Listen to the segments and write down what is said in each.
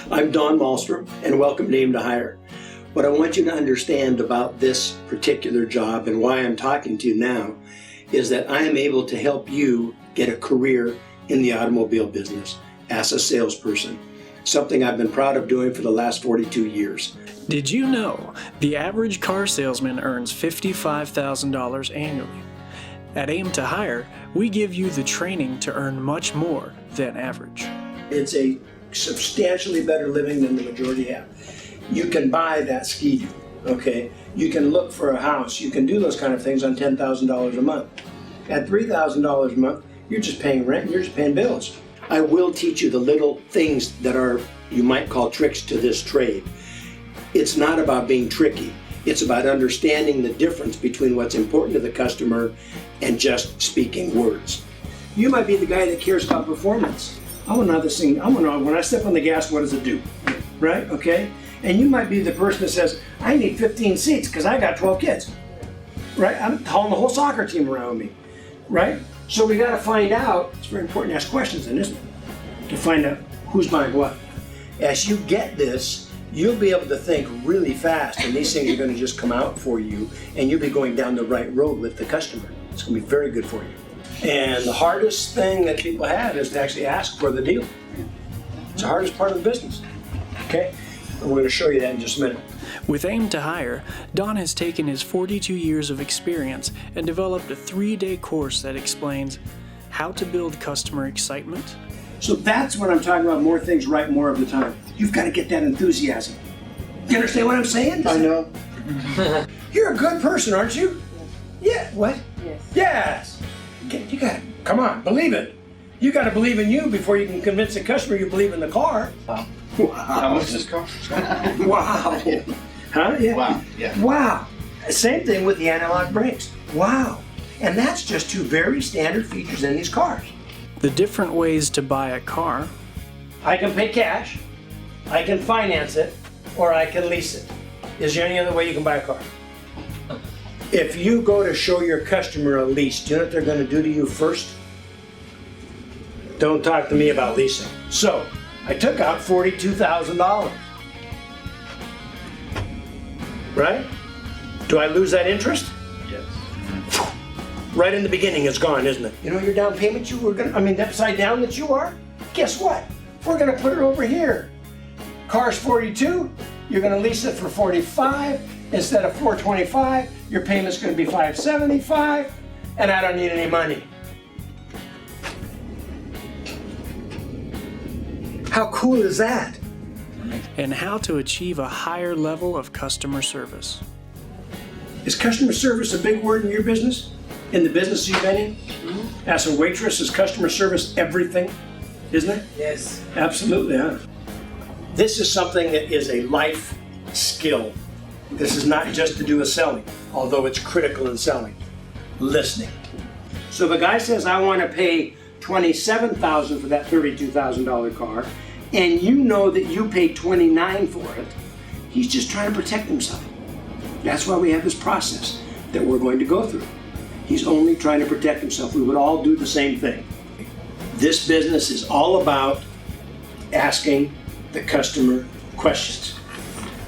I'm Don Malmstrom, and welcome to Aim to Hire. What I want you to understand about this particular job and why I'm talking to you now is that I am able to help you get a career in the automobile business as a salesperson, something I've been proud of doing for the last 42 years. Did you know the average car salesman earns $55,000 annually? At Aim to Hire, we give you the training to earn much more than average. It's a substantially better living than the majority have. You can buy that Ski-Doo, okay? You can look for a house. You can do those kind of things on $10,000 a month. At $3,000 a month, you're just paying rent and you're just paying bills. I will teach you the little things that are, you might call tricks to this trade. It's not about being tricky. It's about understanding the difference between what's important to the customer and just speaking words. You might be the guy that cares about performance. I want to know this thing. I want to know when I step on the gas, what does it do? Right? Okay? And you might be the person that says, I need 15 seats because I got 12 kids. Right? I'm hauling the whole soccer team around me. Right? So we got to find out, it's very important to ask questions then, isn't it? To find out who's buying what. As you get this, you'll be able to think really fast, and these things are going to just come out for you, and you'll be going down the right road with the customer. It's going to be very good for you. And the hardest thing that people have is to actually ask for the deal. It's the hardest part of the business. Okay? And we're going to show you that in just a minute. With Aim to Hire, Don has taken his 42 years of experience and developed a 3-day course that explains how to build customer excitement. So that's what I'm talking about, more things right more of the time. You've got to get that enthusiasm. You understand what I'm saying? I know. You're a good person, aren't you? Yeah, what? Yes. Yes. You got to, come on, believe it. You got to believe in you before you can convince the customer you believe in the car. Wow. Wow. How much does this cost? Wow. Huh? Yeah. Wow. Yeah. Wow. Same thing with the analog brakes. Wow. And that's just two very standard features in these cars. The different ways to buy a car. I can pay cash, I can finance it, or I can lease it. Is there any other way you can buy a car? If you go to show your customer a lease, do you know what they're going to do to you first? Don't talk to me about leasing. So, I took out $42,000. Right? Do I lose that interest? Yes. Right in the beginning, it's gone, isn't it? You know your down payment you were gonna, upside down that you are? Guess what? We're gonna put it over here. Car's 42, you're gonna lease it for 45. Instead of 425, your payment's gonna be 575, and I don't need any money. How cool is that? And how to achieve a higher level of customer service. Is customer service a big word in your business? In the business you've been in? As a waitress, is customer service everything? Isn't it? Yes. Absolutely, huh? This is something that is a life skill. This is not just to do with selling, although it's critical in selling. Listening. So if a guy says, I want to pay $27,000 for that $32,000 car, and you know that you paid $29,000 for it, he's just trying to protect himself. That's why we have this process that we're going to go through. He's only trying to protect himself. We would all do the same thing. This business is all about asking the customer questions.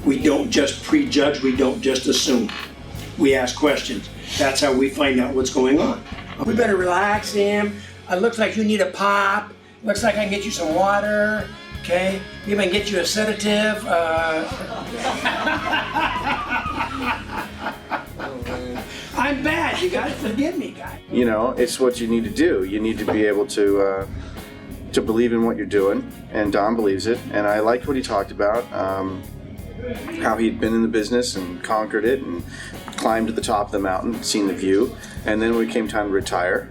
We don't just prejudge, we don't just assume. We ask questions. That's how we find out what's going on. We better relax him. It looks like you need a pop. Looks like I can get you some water. Okay, maybe I can get you a sedative. I'm bad. You gotta forgive me, guy. You know, it's what you need to do. You need to be able to believe in what you're doing, and Don believes it. And I liked what he talked about, how he'd been in the business and conquered it and climbed to the top of the mountain, seen the view, and then when it came time to retire.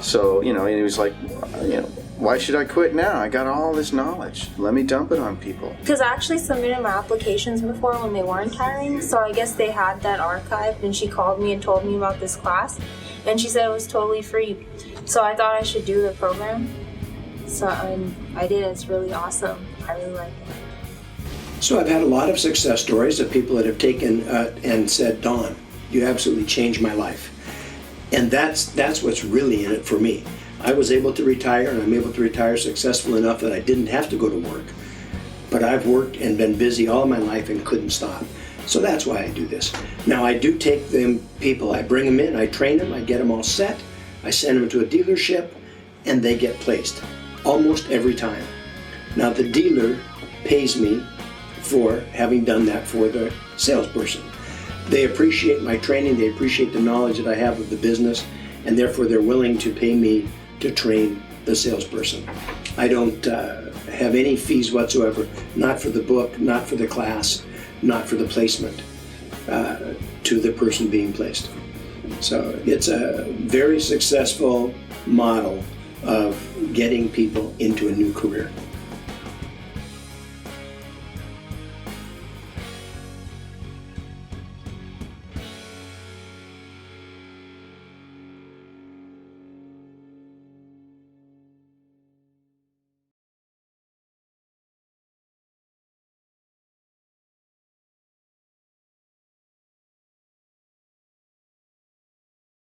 So, you know, and he was like, you know, why should I quit now? I got all this knowledge. Let me dump it on people. Because I actually submitted my applications before when they weren't hiring, so I guess they had that archived, and she called me and told me about this class, and she said it was totally free. So I thought I should do the program. So I did. It's really awesome. I really like it. So I've had a lot of success stories of people that have taken and said, Don, you absolutely changed my life. And that's what's really in it for me. I was able to retire, and I'm able to retire successful enough that I didn't have to go to work. But but I've worked and been busy all my life and couldn't stop. So that's why I do this. Now I do take them people, I bring them in, I train them, I get them all set, I send them to a dealership, and they get placed almost every time. Now the dealer pays me for having done that for the salesperson. They appreciate my training, they appreciate the knowledge that I have of the business, and therefore they're willing to pay me to train the salesperson. I don't have any fees whatsoever, not for the book, not for the class, not for the placement to the person being placed. So it's a very successful model of getting people into a new career.